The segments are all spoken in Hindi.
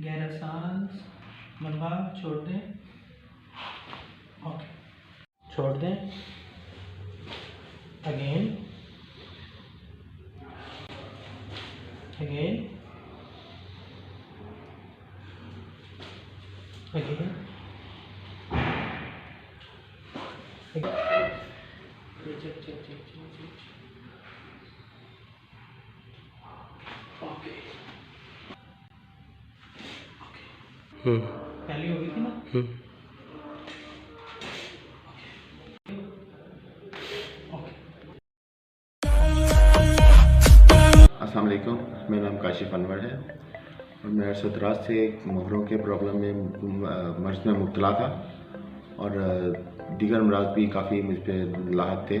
गहरा सांस, मलबा छोड़ दें। ओके, छोड़ दें। Again, again, again, okay. पहली हो गई थी ना। अस्सलाम वालेकुम, मेरा नाम काशिफ अनवर है और मैं अरसदराज से मोहरों के प्रॉब्लम में मर्ज़ में मुब्तला था और दीगर अमराज भी काफ़ी मुझ पर लाहक थे,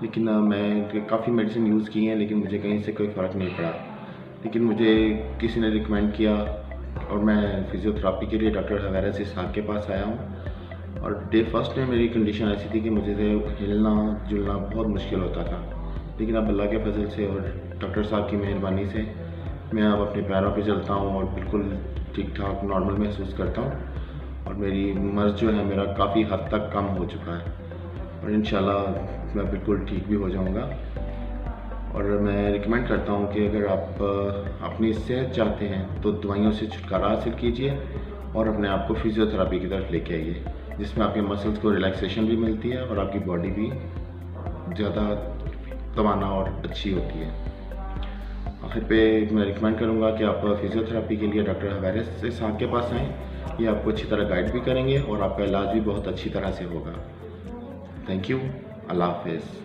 लेकिन मैं काफ़ी मेडिसिन यूज़ की हैं लेकिन मुझे कहीं से कोई फ़र्क नहीं पड़ा। लेकिन मुझे किसी ने रिकमेंड किया और मैं फ़िज़ियोथेरेपी के लिए डॉक्टर हवैरस इसहाक़ के पास आया हूँ। और डे फर्स्ट में मेरी कंडीशन ऐसी थी कि मुझे हिलना जुलना बहुत मुश्किल होता था, लेकिन अब अल्लाह के फजल से और डॉक्टर साहब की मेहरबानी से मैं अब अपने पैरों पे चलता हूँ और बिल्कुल ठीक ठाक नॉर्मल महसूस करता हूँ और मेरी मर्ज़ जो है मेरा काफ़ी हद तक कम हो चुका है और इंशाल्लाह मैं बिल्कुल ठीक भी हो जाऊँगा। और मैं रिकमेंड करता हूँ कि अगर आप अपनी सेहत चाहते हैं तो दवाइयों से छुटकारा हासिल कीजिए और अपने आप को फ़िज़ियोथेरेपी की तरफ लेके आइए, जिसमें आपके मसल्स को रिलैक्सेशन भी मिलती है और आपकी बॉडी भी ज़्यादा तवाना और अच्छी होती है। आखिर पे मैं रिकमेंड करूँगा कि आप फ़िज़ियोथेरेपी के लिए डॉक्टर हवैरस इसहाक़ के पास आएँ। ये आपको अच्छी तरह गाइड भी करेंगे और आपका इलाज भी बहुत अच्छी तरह से होगा। थैंक यू, अल्लाह हाफ़िज़।